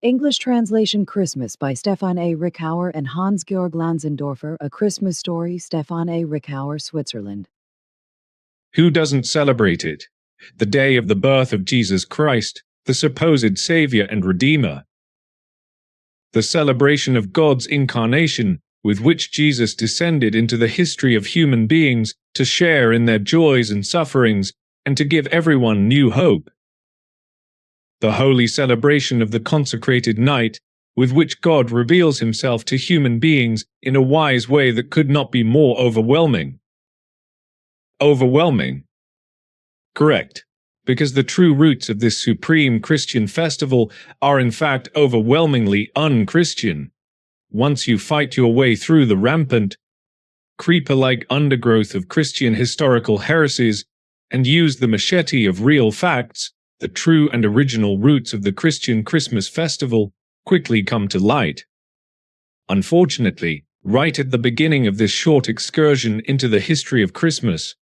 English translation Christmas by Stephan A. Rickauer and Hans-Georg Lanzendorfer, A Christmas Story, Stephan A. Rickauer, Switzerland. Who doesn't celebrate it? The day of the birth of Jesus Christ, the supposed Saviour and Redeemer. The celebration of God's incarnation, with which Jesus descended into the history of human beings to share in their joys and sufferings and to give everyone new hope. The holy celebration of the consecrated night, with which God reveals himself to human beings in a wise way that could not be more overwhelming. Overwhelming? Correct, because the true roots of this supreme Christian festival are in fact overwhelmingly un-Christian. Once you fight your way through the rampant, creeper-like undergrowth of Christian historical heresies and use the machete of real facts, the true and original roots of the Christian Christmas festival quickly come to light. Unfortunately, right at the beginning of this short excursion into the history of Christmas,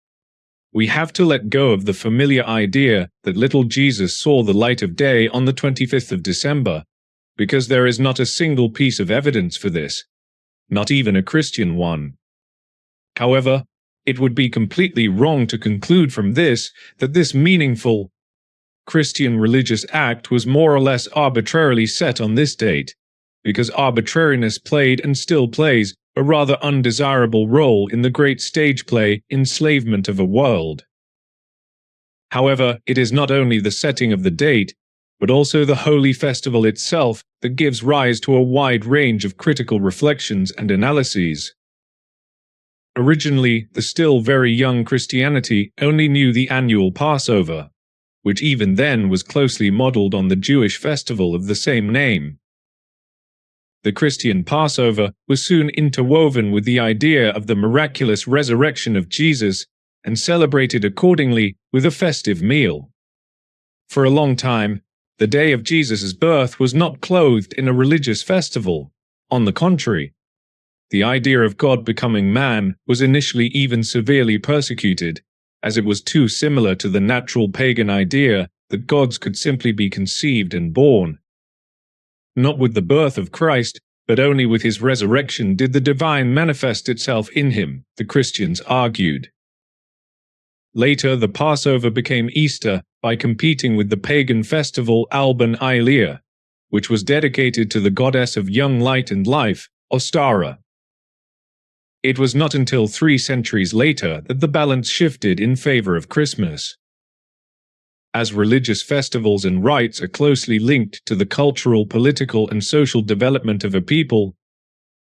we have to let go of the familiar idea that little Jesus saw the light of day on the 25th of December, because there is not a single piece of evidence for this, not even a Christian one. However, it would be completely wrong to conclude from this that this meaningful Christian religious act was more or less arbitrarily set on this date, because arbitrariness played and still plays a rather undesirable role in the great stage play Enslavement of a World. However, it is not only the setting of the date, but also the holy festival itself that gives rise to a wide range of critical reflections and analyses. Originally, the still very young Christianity only knew the annual Passover, which even then was closely modeled on the Jewish festival of the same name. The Christian Passover was soon interwoven with the idea of the miraculous resurrection of Jesus and celebrated accordingly with a festive meal. For a long time, the day of Jesus' birth was not clothed in a religious festival. On the contrary, the idea of God becoming man was initially even severely persecuted, as it was too similar to the natural pagan idea that gods could simply be conceived and born. Not with the birth of Christ, but only with his resurrection did the divine manifest itself in him, the Christians argued. Later, the Passover became Easter by competing with the pagan festival Alban Ilia, which was dedicated to the goddess of young light and life, Ostara. It was not until 3 centuries later that the balance shifted in favor of Christmas. As religious festivals and rites are closely linked to the cultural, political, and social development of a people,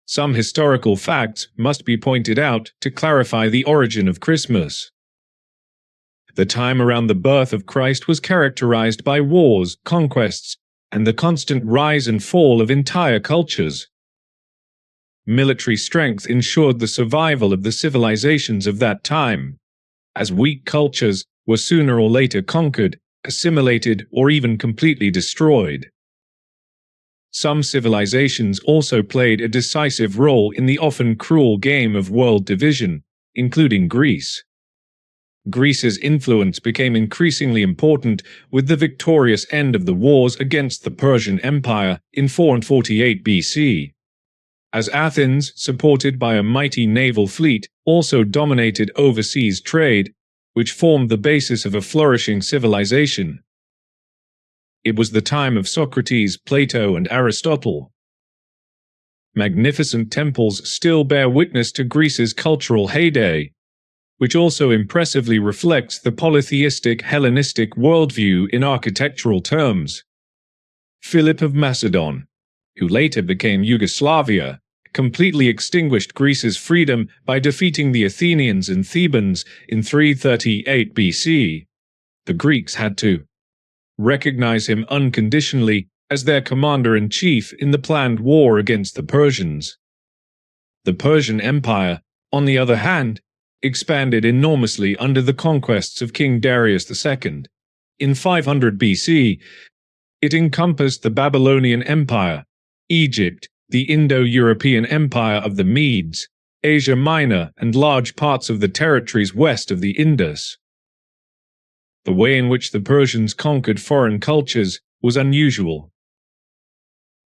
some historical facts must be pointed out to clarify the origin of Christmas. The time around the birth of Christ was characterized by wars, conquests, and the constant rise and fall of entire cultures. Military strength ensured the survival of the civilizations of that time, as weak cultures were sooner or later conquered, assimilated, or even completely destroyed. Some civilizations also played a decisive role in the often cruel game of world division, including Greece. Greece's influence became increasingly important with the victorious end of the wars against the Persian Empire in 448 BC. As Athens, supported by a mighty naval fleet, also dominated overseas trade, which formed the basis of a flourishing civilization. It was the time of Socrates, Plato, and Aristotle. Magnificent temples still bear witness to Greece's cultural heyday, which also impressively reflects the polytheistic Hellenistic worldview in architectural terms. Philip of Macedon, who later became Yugoslavia, completely extinguished Greece's freedom by defeating the Athenians and Thebans in 338 BC. The Greeks had to recognize him unconditionally as their commander-in-chief in the planned war against the Persians. The Persian Empire, on the other hand, expanded enormously under the conquests of King Darius II. In 500 BC, it encompassed the Babylonian Empire, Egypt, the Indo-European Empire of the Medes, Asia Minor, and large parts of the territories west of the Indus. The way in which the Persians conquered foreign cultures was unusual.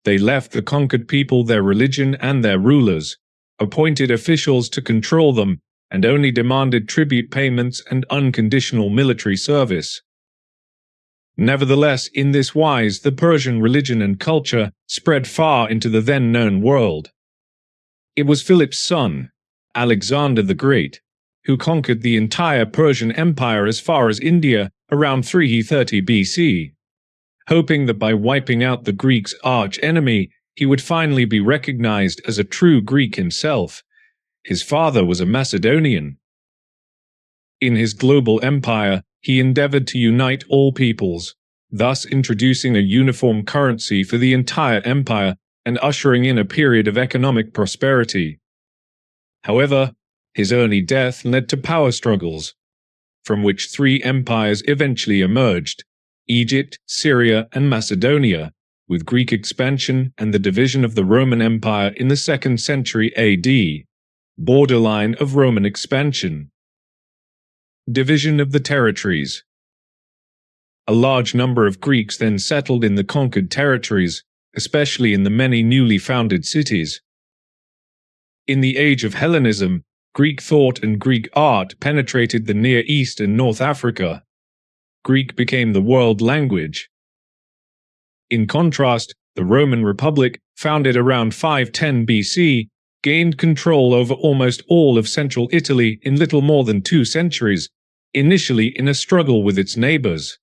They left the conquered people their religion and their rulers, appointed officials to control them, and only demanded tribute payments and unconditional military service. Nevertheless, in this wise, the Persian religion and culture spread far into the then-known world. It was Philip's son, Alexander the Great, who conquered the entire Persian Empire as far as India around 330 BC, hoping that by wiping out the Greeks' arch-enemy, he would finally be recognized as a true Greek himself. His father was a Macedonian. In his global empire, he endeavored to unite all peoples, thus introducing a uniform currency for the entire empire and ushering in a period of economic prosperity. However, his early death led to power struggles, from which three empires eventually emerged: Egypt, Syria, and Macedonia, with Greek expansion and the division of the Roman Empire in the 2nd century AD, borderline of Roman expansion. Division of the territories. A large number of Greeks then settled in the conquered territories, especially in the many newly founded cities. In the age of Hellenism, Greek thought and Greek art penetrated the Near East and North Africa. Greek became the world language. In contrast, the Roman Republic, founded around 510 BC, gained control over almost all of central Italy in little more than 2 centuries, initially in a struggle with its neighbors.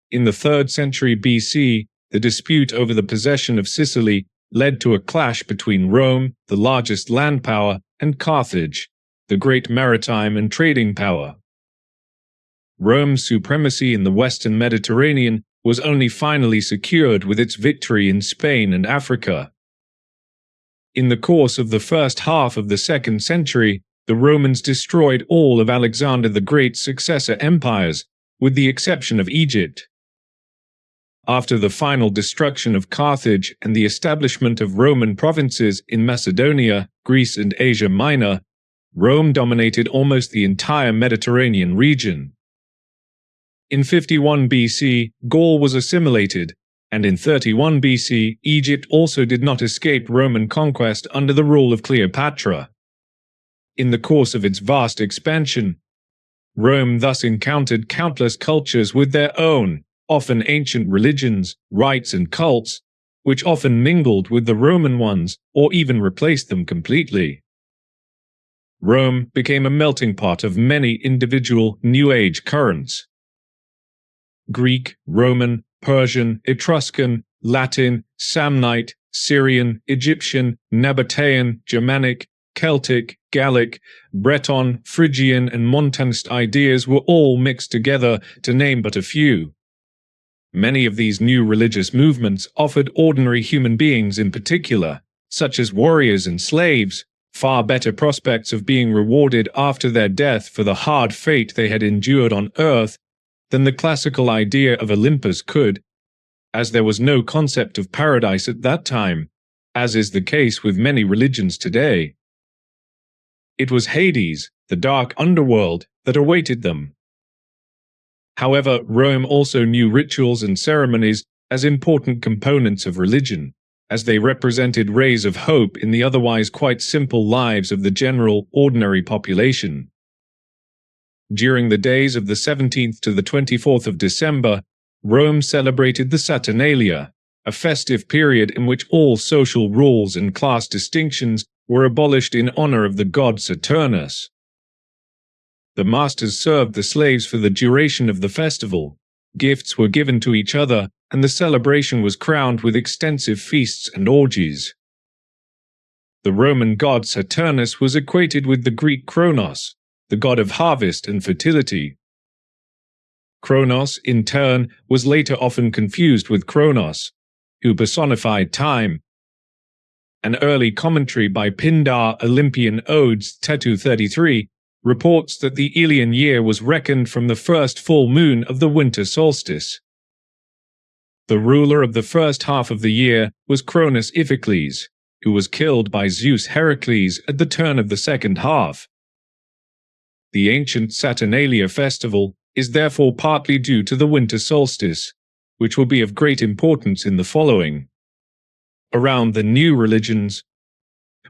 In the 3rd century BC, the dispute over the possession of Sicily led to a clash between Rome, the largest land power, and Carthage, the great maritime and trading power. Rome's supremacy in the Western Mediterranean was only finally secured with its victory in Spain and Africa. In the course of the first half of the 2nd century, the Romans destroyed all of Alexander the Great's successor empires, with the exception of Egypt. After the final destruction of Carthage and the establishment of Roman provinces in Macedonia, Greece, and Asia Minor, Rome dominated almost the entire Mediterranean region. In 51 BC, Gaul was assimilated, and in 31 BC, Egypt also did not escape Roman conquest under the rule of Cleopatra. In the course of its vast expansion, Rome thus encountered countless cultures with their own, often ancient religions, rites, and cults, which often mingled with the Roman ones or even replaced them completely. Rome became a melting pot of many individual New Age currents. Greek, Roman, Persian, Etruscan, Latin, Samnite, Syrian, Egyptian, Nabatean, Germanic, Celtic, Gallic, Breton, Phrygian, and Montanist ideas were all mixed together, to name but a few. Many of these new religious movements offered ordinary human beings in particular, such as warriors and slaves, far better prospects of being rewarded after their death for the hard fate they had endured on earth than the classical idea of Olympus could, as there was no concept of paradise at that time, as is the case with many religions today. It was Hades, the dark underworld, that awaited them. However, Rome also knew rituals and ceremonies as important components of religion, as they represented rays of hope in the otherwise quite simple lives of the general, ordinary population. During the days of the 17th to the 24th of December, Rome celebrated the Saturnalia, a festive period in which all social rules and class distinctions were abolished in honor of the god Saturnus. The masters served the slaves for the duration of the festival, gifts were given to each other, and the celebration was crowned with extensive feasts and orgies. The Roman god Saturnus was equated with the Greek Kronos, the god of harvest and fertility. Kronos, in turn, was later often confused with Kronos, who personified time. An early commentary by Pindar Olympian Odes Tetu 33 reports that the Aeolian year was reckoned from the first full moon of the winter solstice. The ruler of the first half of the year was Cronus Iphicles, who was killed by Zeus Heracles at the turn of the second half. The ancient Saturnalia festival is therefore partly due to the winter solstice, which will be of great importance in the following. around the new religions,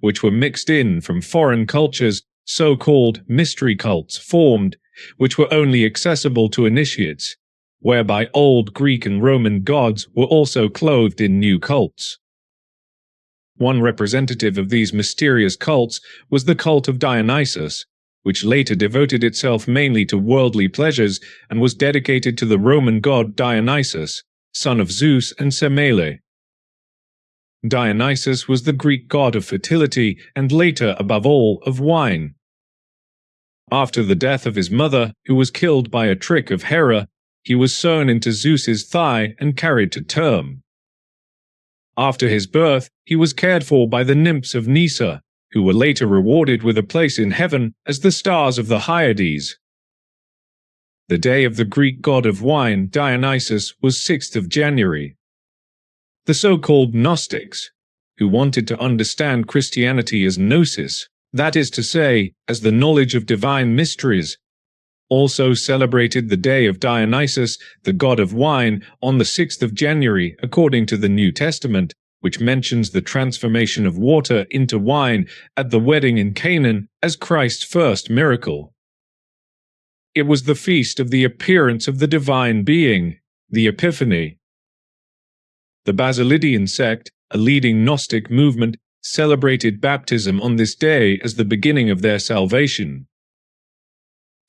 which were mixed in from foreign cultures. So-called mystery cults formed, which were only accessible to initiates, whereby old Greek and Roman gods were also clothed in new cults. One representative of these mysterious cults was the cult of Dionysus, which later devoted itself mainly to worldly pleasures and was dedicated to the Roman god Dionysus, son of Zeus and Semele. Dionysus was the Greek god of fertility and later, above all, of wine. After the death of his mother, who was killed by a trick of Hera, he was sewn into Zeus's thigh and carried to term. After his birth, he was cared for by the nymphs of Nysa, who were later rewarded with a place in heaven as the stars of the Hyades. The day of the Greek god of wine, Dionysus, was 6th of January. The so-called Gnostics, who wanted to understand Christianity as gnosis, that is to say, as the knowledge of divine mysteries, also celebrated the day of Dionysus, the god of wine, on the 6th of January, according to the New Testament, which mentions the transformation of water into wine at the wedding in Canaan as Christ's first miracle. It was the feast of the appearance of the divine being, the Epiphany. The Basilidian sect, a leading Gnostic movement, celebrated baptism on this day as the beginning of their salvation.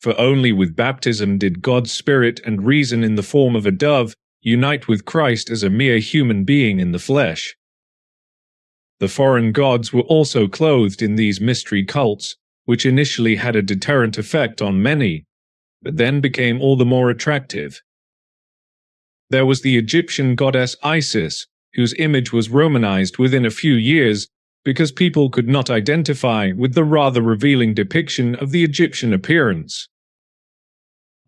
For only with baptism did God's Spirit and reason in the form of a dove unite with Christ as a mere human being in the flesh. The foreign gods were also clothed in these mystery cults, which initially had a deterrent effect on many, but then became all the more attractive. There was the Egyptian goddess Isis, whose image was Romanized within a few years because people could not identify with the rather revealing depiction of the Egyptian appearance.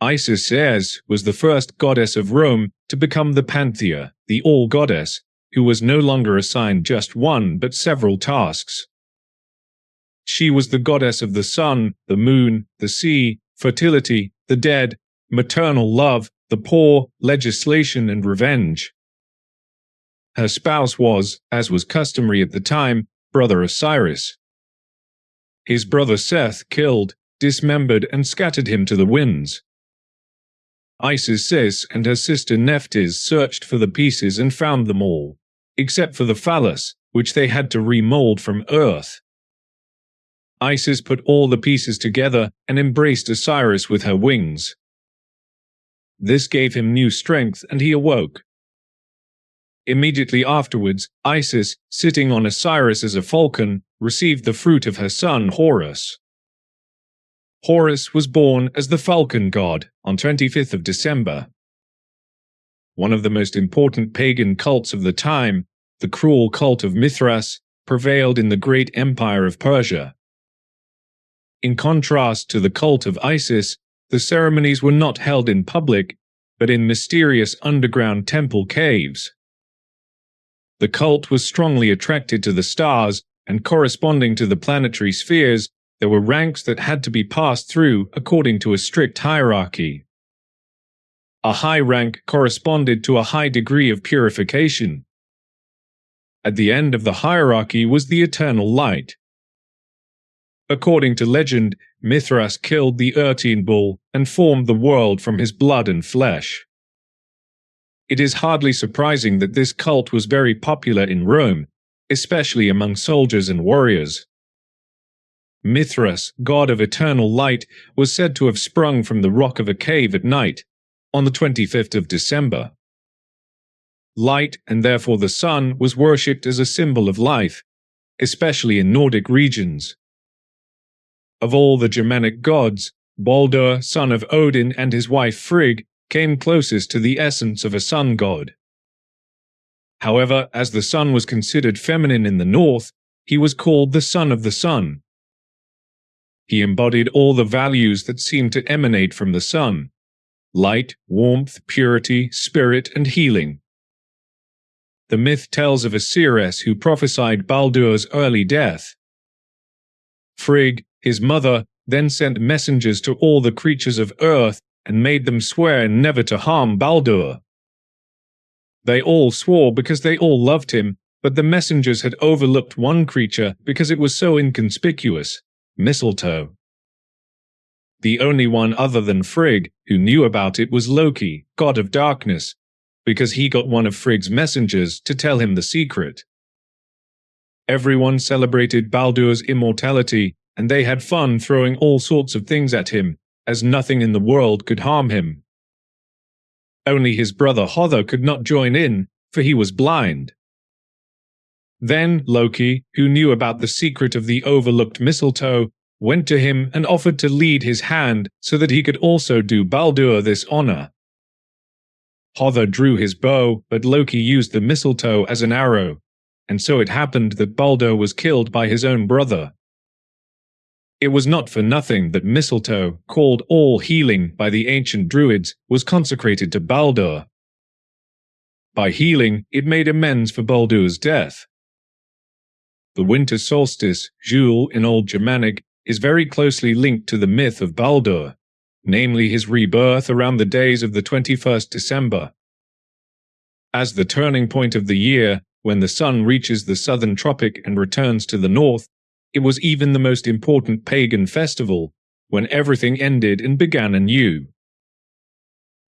Isis was the first goddess of Rome to become the Panthea, the all-goddess, who was no longer assigned just one but several tasks. She was the goddess of the sun, the moon, the sea, fertility, the dead, maternal love, the poor, legislation, and revenge. Her spouse was, as was customary at the time, brother Osiris. His brother Seth killed, dismembered, and scattered him to the winds. Isis and her sister Nephthys searched for the pieces and found them all, except for the phallus, which they had to remold from earth. Isis put all the pieces together and embraced Osiris with her wings. This gave him new strength, and he awoke. Immediately afterwards, Isis, sitting on Osiris as a falcon, received the fruit of her son Horus. Horus was born as the falcon god on 25th of December. One of the most important pagan cults of the time, the cruel cult of Mithras, prevailed in the great empire of Persia. In contrast to the cult of Isis, the ceremonies were not held in public, but in mysterious underground temple caves. The cult was strongly attracted to the stars, and corresponding to the planetary spheres, there were ranks that had to be passed through according to a strict hierarchy. A high rank corresponded to a high degree of purification. At the end of the hierarchy was the eternal light. According to legend, Mithras killed the Urtine bull and formed the world from his blood and flesh. It is hardly surprising that this cult was very popular in Rome, especially among soldiers and warriors. Mithras, god of eternal light, was said to have sprung from the rock of a cave at night, on the 25th of December. Light, and therefore the sun, was worshipped as a symbol of life, especially in Nordic regions. Of all the Germanic gods, Baldur, son of Odin, and his wife Frigg came closest to the essence of a sun god. However, as the sun was considered feminine in the north, he was called the son of the sun. He embodied all the values that seemed to emanate from the sun: light, warmth, purity, spirit, and healing. The myth tells of a seeress who prophesied Baldur's early death. Frigg, his mother, then sent messengers to all the creatures of earth and made them swear never to harm Baldur. They all swore because they all loved him, but the messengers had overlooked one creature because it was so inconspicuous: mistletoe. The only one other than Frigg who knew about it was Loki, god of darkness, because he got one of Frigg's messengers to tell him the secret. Everyone celebrated Baldur's immortality, and they had fun throwing all sorts of things at him, as nothing in the world could harm him. Only his brother Hother could not join in, for he was blind. Then Loki, who knew about the secret of the overlooked mistletoe, went to him and offered to lead his hand so that he could also do Baldur this honor. Hother drew his bow, but Loki used the mistletoe as an arrow, and so it happened that Baldur was killed by his own brother. It was not for nothing that mistletoe, called all healing by the ancient Druids, was consecrated to Baldur. By healing, it made amends for Baldur's death. The winter solstice, Jul in Old Germanic, is very closely linked to the myth of Baldur, namely his rebirth around the days of the 21st December. As the turning point of the year, when the sun reaches the southern tropic and returns to the north, it was even the most important pagan festival, when everything ended and began anew.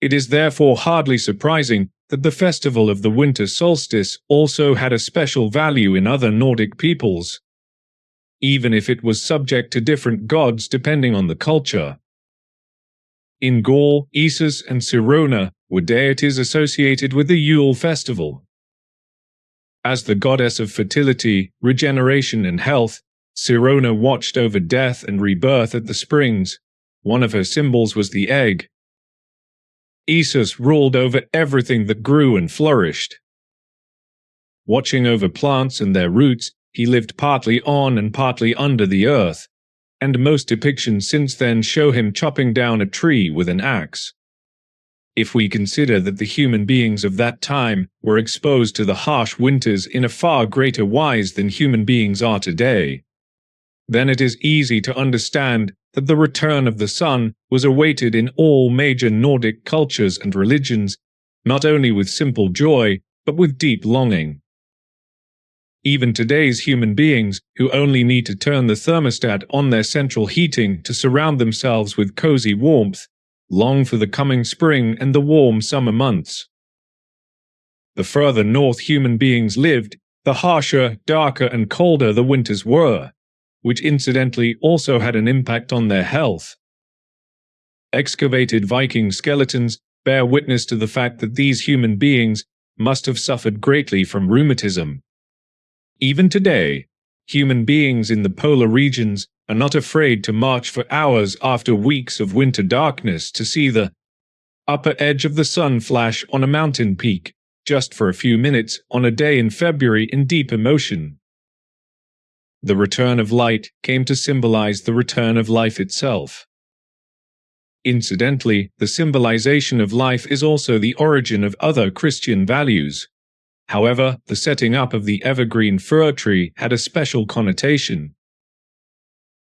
It is therefore hardly surprising that the festival of the winter solstice also had a special value in other Nordic peoples, even if it was subject to different gods depending on the culture. In Gaul, Isis and Sirona were deities associated with the Yule festival. As the goddess of fertility, regeneration and health, Sirona watched over death and rebirth at the springs. One of her symbols was the egg. Isis ruled over everything that grew and flourished. Watching over plants and their roots, he lived partly on and partly under the earth, and most depictions since then show him chopping down a tree with an axe. If we consider that the human beings of that time were exposed to the harsh winters in a far greater wise than human beings are today, then it is easy to understand that the return of the sun was awaited in all major Nordic cultures and religions, not only with simple joy, but with deep longing. Even today's human beings, who only need to turn the thermostat on their central heating to surround themselves with cozy warmth, long for the coming spring and the warm summer months. The further north human beings lived, the harsher, darker and colder the winters were, which incidentally also had an impact on their health. Excavated Viking skeletons bear witness to the fact that these human beings must have suffered greatly from rheumatism. Even today, human beings in the polar regions are not afraid to march for hours after weeks of winter darkness to see the upper edge of the sun flash on a mountain peak, just for a few minutes on a day in February in deep emotion. The return of light came to symbolize the return of life itself. Incidentally, the symbolization of life is also the origin of other Christian values. However, the setting up of the evergreen fir tree had a special connotation.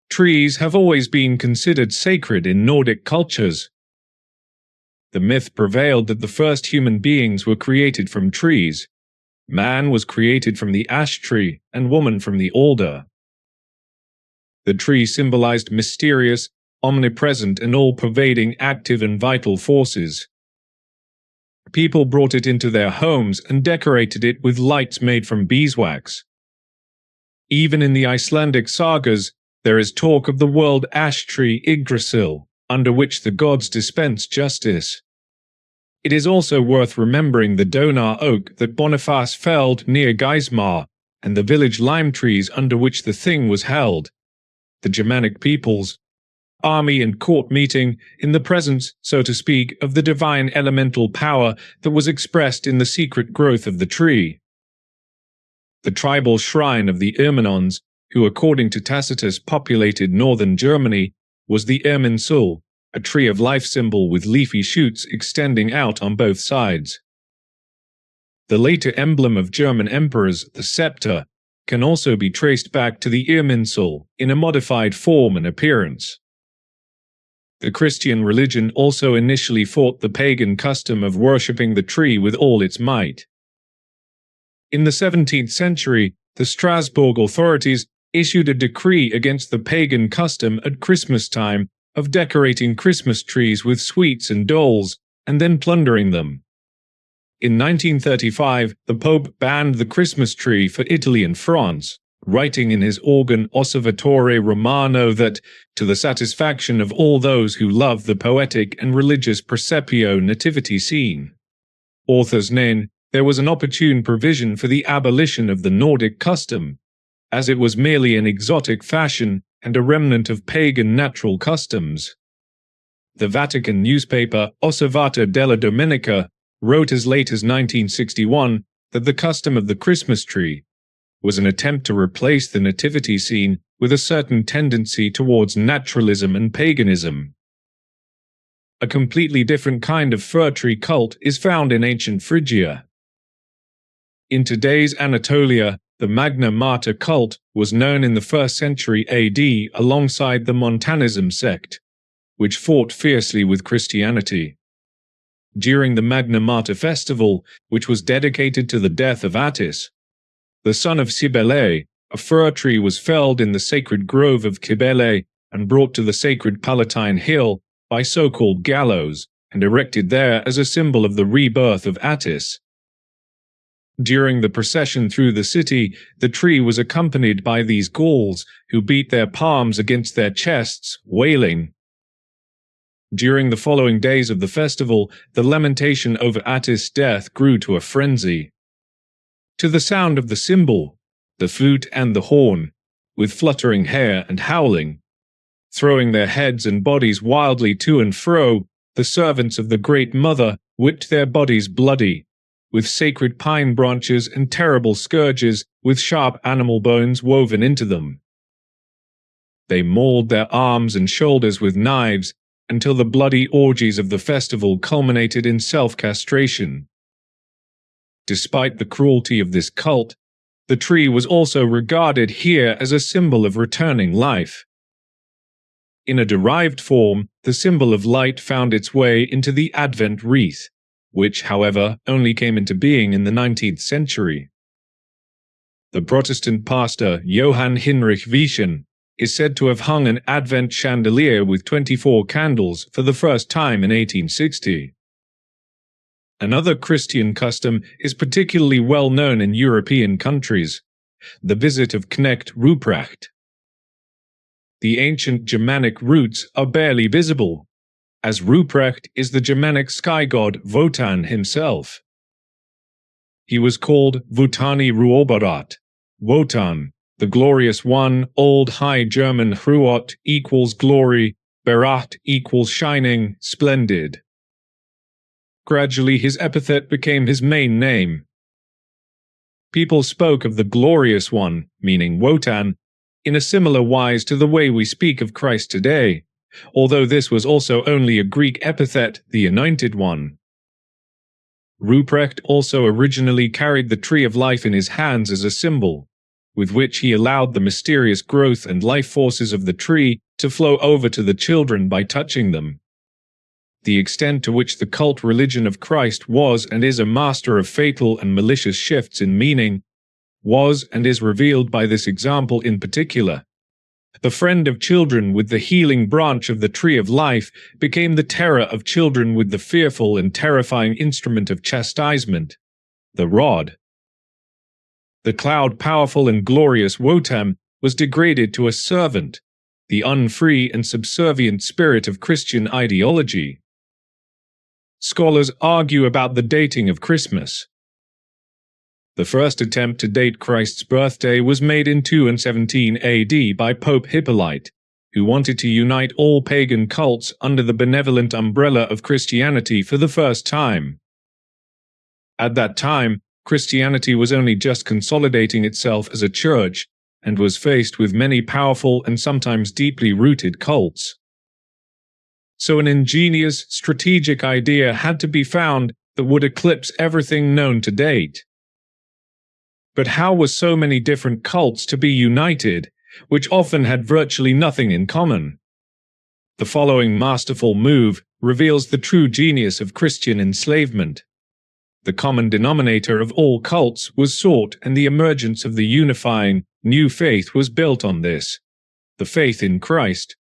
Trees have always been considered sacred in Nordic cultures. The myth prevailed that the first human beings were created from trees. Man was created from the ash tree and woman from the alder. The tree symbolized mysterious, omnipresent and all-pervading active and vital forces. People brought it into their homes and decorated it with lights made from beeswax. Even in the Icelandic sagas, there is talk of the world ash tree Yggdrasil, under which the gods dispense justice. It is also worth remembering the Donar oak that Boniface felled near Geismar, and the village lime trees under which the thing was held. The Germanic peoples' army and court meeting in the presence, so to speak, of the divine elemental power that was expressed in the secret growth of the tree. The tribal shrine of the Irminons, who according to Tacitus populated northern Germany, was the Irminsul, a tree of life symbol with leafy shoots extending out on both sides. The later emblem of German emperors, the scepter, can also be traced back to the Irminsul in a modified form and appearance. The Christian religion also initially fought the pagan custom of worshipping the tree with all its might. In the 17th century, the Strasbourg authorities issued a decree against the pagan custom at Christmas time of decorating Christmas trees with sweets and dolls, and then plundering them. In 1935, the Pope banned the Christmas tree for Italy and France, writing in his organ Osservatore Romano that, to the satisfaction of all those who love the poetic and religious Presepio nativity scene. Authors nen, there was an opportune provision for the abolition of the Nordic custom, as it was merely an exotic fashion and a remnant of pagan natural customs. The Vatican newspaper Osservatore della Domenica wrote as late as 1961 that the custom of the Christmas tree was an attempt to replace the nativity scene with a certain tendency towards naturalism and paganism. A completely different kind of fir tree cult is found in ancient Phrygia. In today's Anatolia, the Magna Mater cult was known in the 1st century AD alongside the Montanism sect, which fought fiercely with Christianity. During the Magna Mater festival, which was dedicated to the death of Attis, the son of Cybele, a fir tree was felled in the sacred grove of Cybele and brought to the sacred Palatine Hill by so-called gallows and erected there as a symbol of the rebirth of Attis. During the procession through the city, the tree was accompanied by these Gauls who beat their palms against their chests, wailing. During the following days of the festival, the lamentation over Attis' death grew to a frenzy. To the sound of the cymbal, the flute and the horn, with fluttering hair and howling, throwing their heads and bodies wildly to and fro, the servants of the Great Mother whipped their bodies bloody, with sacred pine branches and terrible scourges with sharp animal bones woven into them. They mauled their arms and shoulders with knives until the bloody orgies of the festival culminated in self-castration. Despite the cruelty of this cult, the tree was also regarded here as a symbol of returning life. In a derived form, the symbol of light found its way into the Advent wreath, which, however, only came into being in the 19th century. The Protestant pastor Johann Hinrich Wieschen is said to have hung an Advent chandelier with 24 candles for the first time in 1860. Another Christian custom is particularly well known in European countries, the visit of Knecht Ruprecht. The ancient Germanic roots are barely visible, as Ruprecht is the Germanic sky god Wotan himself. He was called Wotani Ruobarat, Wotan, the glorious one. Old High German Ruot equals glory, Berat equals shining, splendid. Gradually his epithet became his main name. People spoke of the glorious one, meaning Wotan, in a similar wise to the way we speak of Christ today, although this was also only a Greek epithet, the anointed one. Ruprecht also originally carried the tree of life in his hands as a symbol, with which he allowed the mysterious growth and life forces of the tree to flow over to the children by touching them. The extent to which the cult religion of Christ was and is a master of fatal and malicious shifts in meaning was and is revealed by this example in particular. The friend of children with the healing branch of the tree of life became the terror of children with the fearful and terrifying instrument of chastisement, the rod. The cloud-powerful and glorious Wotan was degraded to a servant, the unfree and subservient spirit of Christian ideology. Scholars argue about the dating of Christmas. The first attempt to date Christ's birthday was made in 217 AD by Pope Hippolyte, who wanted to unite all pagan cults under the benevolent umbrella of Christianity for the first time. At that time, Christianity was only just consolidating itself as a church and was faced with many powerful and sometimes deeply rooted cults. So an ingenious, strategic idea had to be found that would eclipse everything known to date. But how were so many different cults to be united, which often had virtually nothing in common? The following masterful move reveals the true genius of Christian enslavement. The common denominator of all cults was sought, and the emergence of the unifying new faith was built on this, the faith in Christ.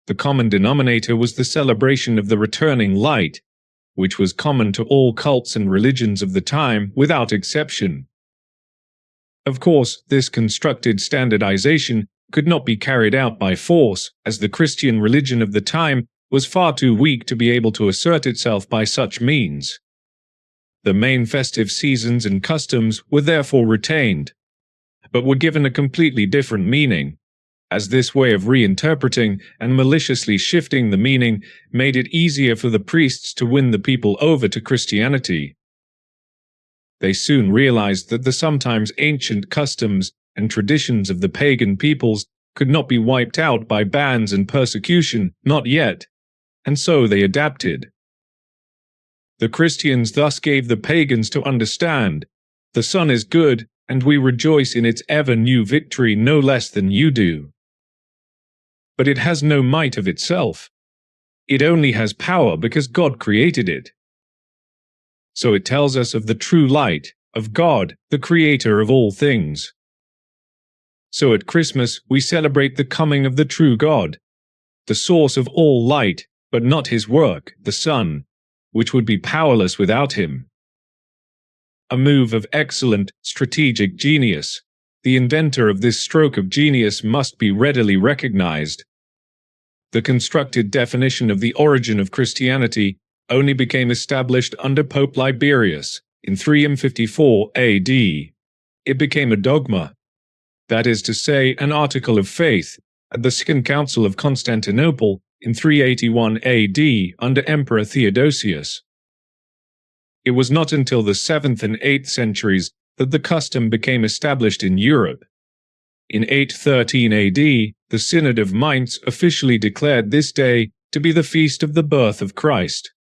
The common denominator was the celebration of the returning light, which was common to all cults and religions of the time without exception. Of course, this constructed standardization could not be carried out by force, as the Christian religion of the time was far too weak to be able to assert itself by such means. The main festive seasons and customs were therefore retained, but were given a completely different meaning, as this way of reinterpreting and maliciously shifting the meaning made it easier for the priests to win the people over to Christianity. They soon realized that the sometimes ancient customs and traditions of the pagan peoples could not be wiped out by bans and persecution, not yet, and so they adapted. The Christians thus gave the pagans to understand, the sun is good, and we rejoice in its ever-new victory no less than you do. But it has no might of itself. It only has power because God created it. So it tells us of the true light, of God, the creator of all things. So at Christmas we celebrate the coming of the true God, the source of all light, but not his work, the sun, which would be powerless without him. A move of excellent strategic genius, the inventor of this stroke of genius must be readily recognized. The constructed definition of the origin of Christianity only became established under Pope Liberius in 354 AD. It became a dogma, that is to say, an article of faith, at the Second Council of Constantinople in 381 AD under Emperor Theodosius. It was not until the 7th and 8th centuries that the custom became established in Europe. In 813 AD, the Synod of Mainz officially declared this day to be the feast of the birth of Christ.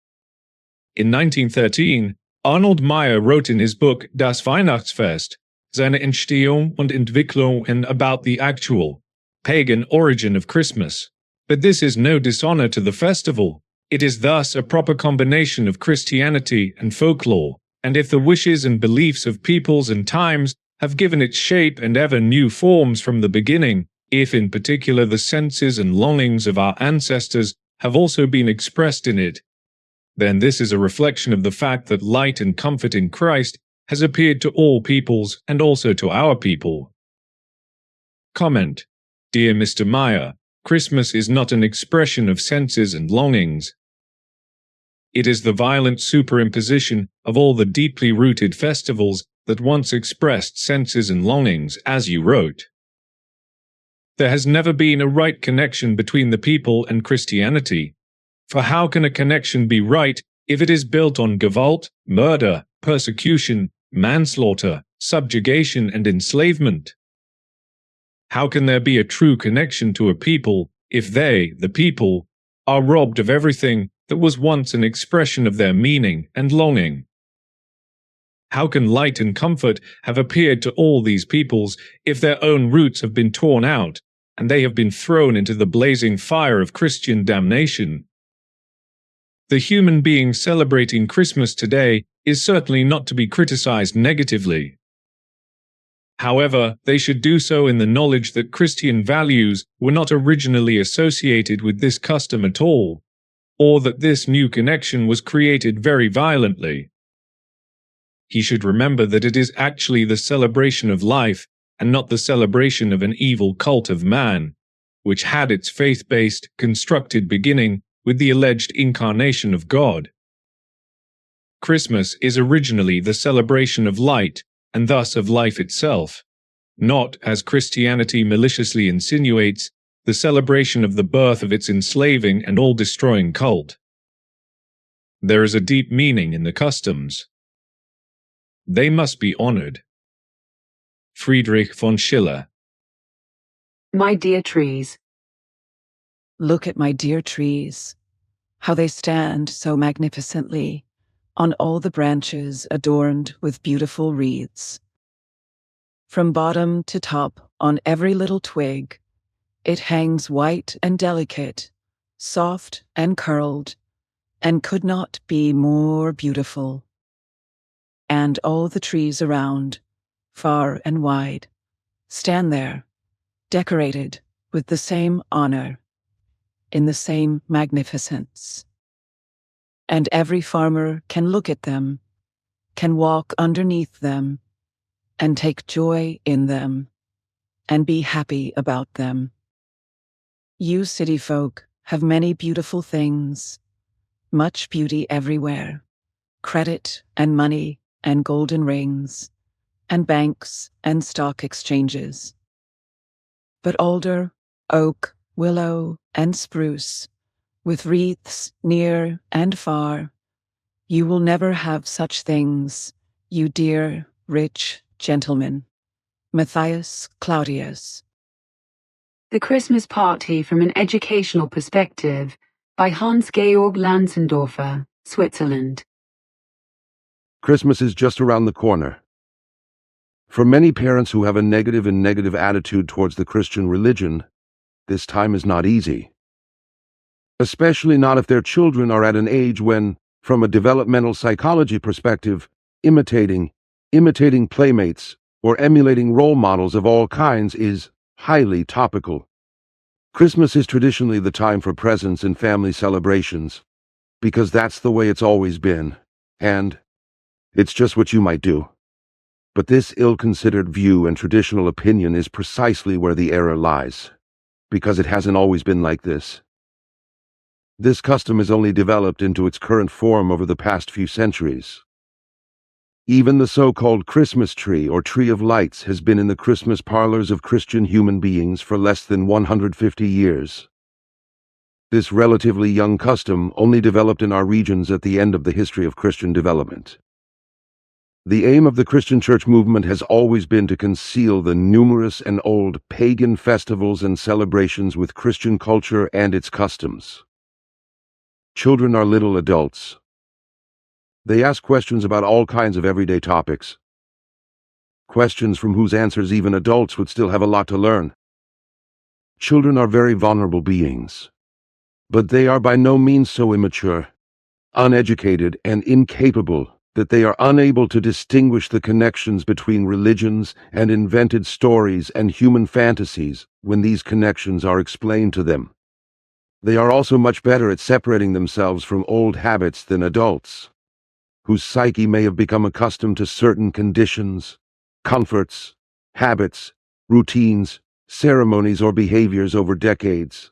In 1913, Arnold Meyer wrote in his book Das Weihnachtsfest, seine Entstehung und Entwicklung about the actual, pagan origin of Christmas. But this is no dishonor to the festival. It is thus a proper combination of Christianity and folklore, and if the wishes and beliefs of peoples and times have given it shape and ever new forms from the beginning, if in particular the senses and longings of our ancestors have also been expressed in it, then this is a reflection of the fact that light and comfort in Christ has appeared to all peoples and also to our people. Comment. Dear Mr. Meyer, Christmas is not an expression of senses and longings. It is the violent superimposition of all the deeply rooted festivals that once expressed senses and longings, as you wrote. There has never been a right connection between the people and Christianity, for how can a connection be right if it is built on Gewalt, murder, persecution, manslaughter, subjugation, and enslavement? How can there be a true connection to a people if they, the people, are robbed of everything that was once an expression of their meaning and longing? How can light and comfort have appeared to all these peoples if their own roots have been torn out and they have been thrown into the blazing fire of Christian damnation? The human being celebrating Christmas today is certainly not to be criticized negatively. However, they should do so in the knowledge that Christian values were not originally associated with this custom at all, or that this new connection was created very violently. He should remember that it is actually the celebration of life and not the celebration of an evil cult of man, which had its faith-based, constructed beginning with the alleged incarnation of God. Christmas is originally the celebration of light, and thus of life itself, not, as Christianity maliciously insinuates, the celebration of the birth of its enslaving and all-destroying cult. There is a deep meaning in the customs. They must be honored. Friedrich von Schiller. My dear trees. Look at my dear trees, how they stand so magnificently, on all the branches adorned with beautiful wreaths. From bottom to top, on every little twig, it hangs white and delicate, soft and curled, and could not be more beautiful. and all the trees around, far and wide, stand there, decorated with the same honor, in the same magnificence. And every farmer can look at them, can walk underneath them, and take joy in them, and be happy about them. You city folk have many beautiful things, much beauty everywhere, credit and money and golden rings, and banks and stock exchanges. But alder, oak, willow, and spruce, with wreaths near and far, you will never have such things, you dear, rich gentlemen. Matthias Claudius. The Christmas Party from an Educational Perspective by Hans-Georg Lanzendorfer, Switzerland. Christmas is just around the corner. For many parents who have a negative attitude towards the Christian religion, this time is not easy. Especially not if their children are at an age when, from a developmental psychology perspective, imitating playmates or emulating role models of all kinds is highly topical. Christmas is traditionally the time for presents and family celebrations, because that's the way it's always been, and it's just what you might do. But this ill-considered view and traditional opinion is precisely where the error lies, because it hasn't always been like this. This custom has only developed into its current form over the past few centuries. Even the so-called Christmas tree or tree of lights has been in the Christmas parlors of Christian human beings for less than 150 years. This relatively young custom only developed in our regions at the end of the history of Christian development. The aim of the Christian church movement has always been to conceal the numerous and old pagan festivals and celebrations with Christian culture and its customs. Children are little adults. They ask questions about all kinds of everyday topics. Questions from whose answers even adults would still have a lot to learn. Children are very vulnerable beings. But they are by no means so immature, uneducated, and incapable that they are unable to distinguish the connections between religions and invented stories and human fantasies when these connections are explained to them. They are also much better at separating themselves from old habits than adults, whose psyche may have become accustomed to certain conditions, comforts, habits, routines, ceremonies, or behaviors over decades.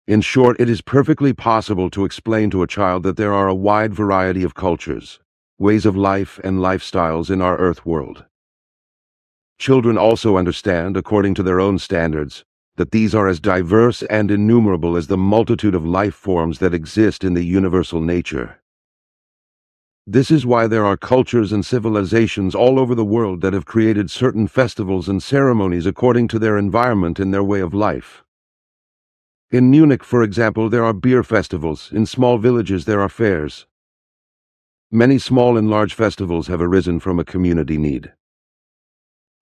In short, it is perfectly possible to explain to a child that there are a wide variety of cultures, ways of life, and lifestyles in our earth world. Children also understand, according to their own standards, that these are as diverse and innumerable as the multitude of life forms that exist in the universal nature. This is why there are cultures and civilizations all over the world that have created certain festivals and ceremonies according to their environment and their way of life. In Munich, for example, there are beer festivals. In small villages, there are fairs. Many small and large festivals have arisen from a community need.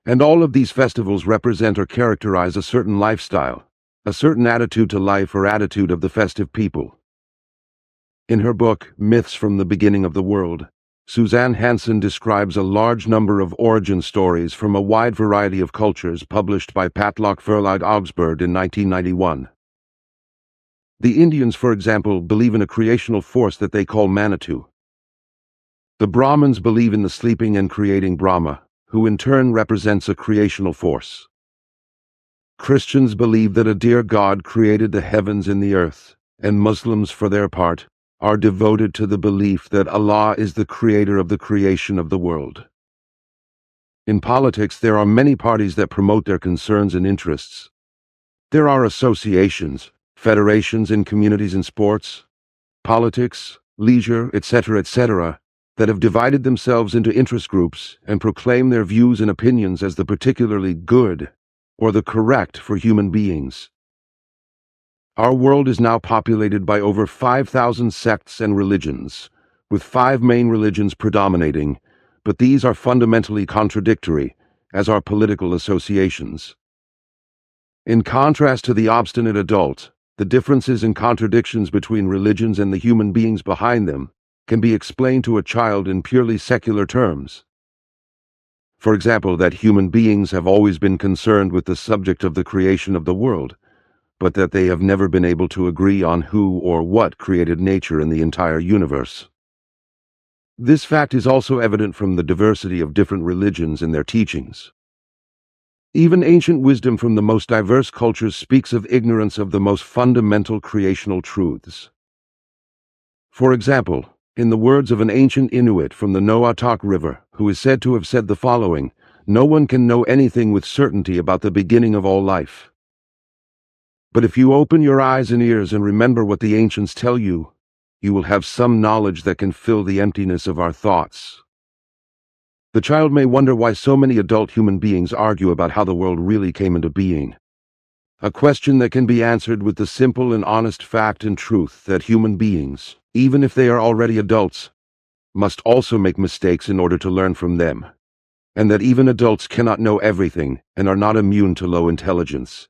And all of these festivals represent or characterize a certain lifestyle, a certain attitude to life or attitude of the festive people. In her book, Myths from the Beginning of the World, Suzanne Hansen describes a large number of origin stories from a wide variety of cultures published by Patlock Verlag Augsburg in 1991. The Indians, for example, believe in a creational force that they call Manitou. The Brahmins believe in the sleeping and creating Brahma, who in turn represents a creational force. Christians believe that a dear God created the heavens and the earth, and Muslims, for their part, are devoted to the belief that Allah is the creator of the creation of the world. In politics, there are many parties that promote their concerns and interests. There are associations, federations in communities and sports, politics, leisure, etc., that have divided themselves into interest groups and proclaim their views and opinions as the particularly good or the correct for human beings. Our world is now populated by over 5,000 sects and religions, with 5 main religions predominating, but these are fundamentally contradictory, as are political associations. In contrast to the obstinate adult, the differences and contradictions between religions and the human beings behind them can be explained to a child in purely secular terms. For example, that human beings have always been concerned with the subject of the creation of the world, but that they have never been able to agree on who or what created nature in the entire universe. This fact is also evident from the diversity of different religions in their teachings. Even ancient wisdom from the most diverse cultures speaks of ignorance of the most fundamental creational truths. For example, in the words of an ancient Inuit from the Noatak River, who is said to have said the following, "No one can know anything with certainty about the beginning of all life. But if you open your eyes and ears and remember what the ancients tell you, you will have some knowledge that can fill the emptiness of our thoughts." The child may wonder why so many adult human beings argue about how the world really came into being. A question that can be answered with the simple and honest fact and truth that human beings, even if they are already adults, must also make mistakes in order to learn from them, and that even adults cannot know everything and are not immune to low intelligence,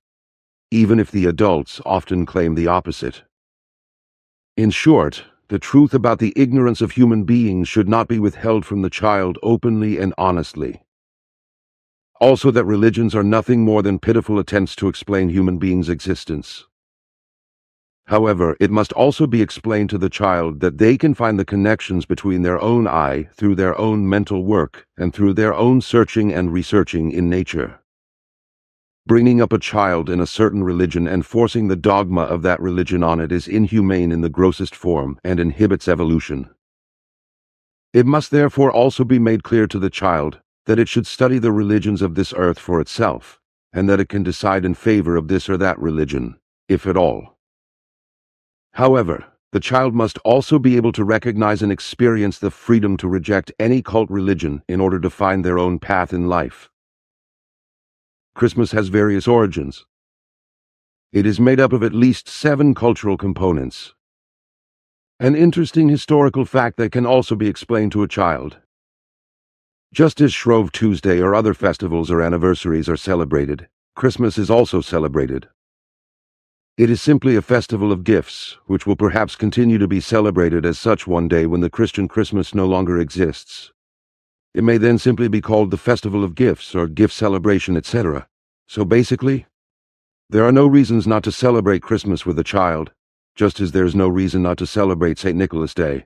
even if the adults often claim the opposite. In short, the truth about the ignorance of human beings should not be withheld from the child openly and honestly. Also, that religions are nothing more than pitiful attempts to explain human beings' existence. However, it must also be explained to the child that they can find the connections between their own I through their own mental work and through their own searching and researching in nature. Bringing up a child in a certain religion and forcing the dogma of that religion on it is inhumane in the grossest form and inhibits evolution. It must therefore also be made clear to the child that it should study the religions of this earth for itself, and that it can decide in favor of this or that religion, if at all. However, the child must also be able to recognize and experience the freedom to reject any cult religion in order to find their own path in life. Christmas has various origins. It is made up of at least 7 cultural components. An interesting historical fact that can also be explained to a child. Just as Shrove Tuesday or other festivals or anniversaries are celebrated, Christmas is also celebrated. It is simply a festival of gifts, which will perhaps continue to be celebrated as such one day when the Christian Christmas no longer exists. It may then simply be called the Festival of Gifts or Gift Celebration, etc. So basically, there are no reasons not to celebrate Christmas with a child, just as there's no reason not to celebrate St. Nicholas Day.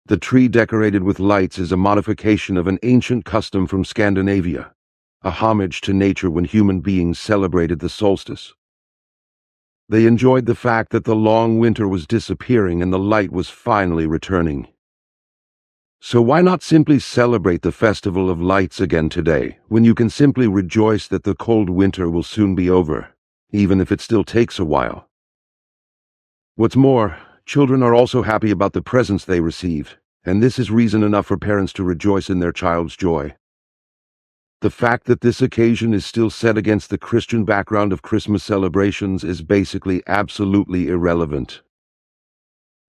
The tree decorated with lights is a modification of an ancient custom from Scandinavia, a homage to nature when human beings celebrated the solstice. They enjoyed the fact that the long winter was disappearing and the light was finally returning. So why not simply celebrate the Festival of Lights again today, when you can simply rejoice that the cold winter will soon be over, even if it still takes a while? What's more, children are also happy about the presents they receive, and this is reason enough for parents to rejoice in their child's joy. The fact that this occasion is still set against the Christian background of Christmas celebrations is basically absolutely irrelevant.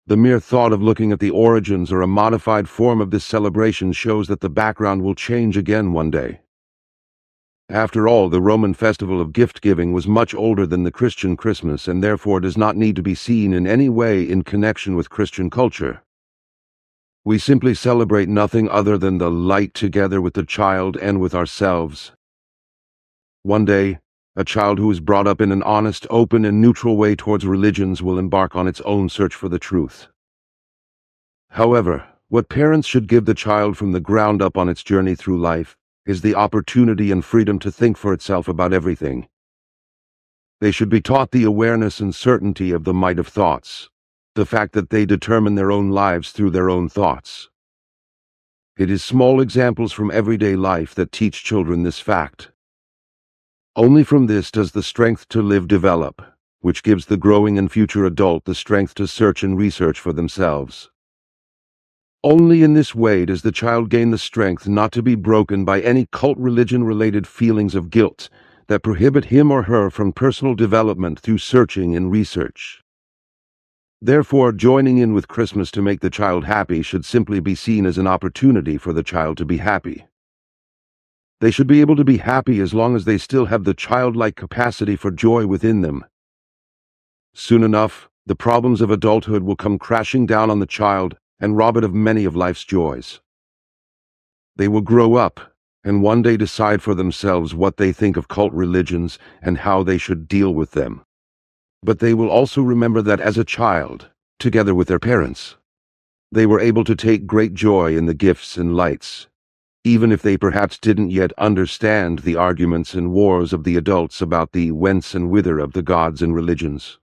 The mere thought of looking at the origins or a modified form of this celebration shows that the background will change again one day. After all, the Roman festival of gift-giving was much older than the Christian Christmas and therefore does not need to be seen in any way in connection with Christian culture. We simply celebrate nothing other than the light together with the child and with ourselves. One day, a child who is brought up in an honest, open, and neutral way towards religions will embark on its own search for the truth. However, what parents should give the child from the ground up on its journey through life is the opportunity and freedom to think for itself about everything. They should be taught the awareness and certainty of the might of thoughts, the fact that they determine their own lives through their own thoughts. It is small examples from everyday life that teach children this fact. Only from this does the strength to live develop, which gives the growing and future adult the strength to search and research for themselves. Only in this way does the child gain the strength not to be broken by any cult religion-related feelings of guilt that prohibit him or her from personal development through searching and research. Therefore, joining in with Christmas to make the child happy should simply be seen as an opportunity for the child to be happy. They should be able to be happy as long as they still have the childlike capacity for joy within them. Soon enough, the problems of adulthood will come crashing down on the child, and rob it of many of life's joys. They will grow up and one day decide for themselves what they think of cult religions and how they should deal with them. But they will also remember that as a child, together with their parents, they were able to take great joy in the gifts and lights, even if they perhaps didn't yet understand the arguments and wars of the adults about the whence and whither of the gods and religions.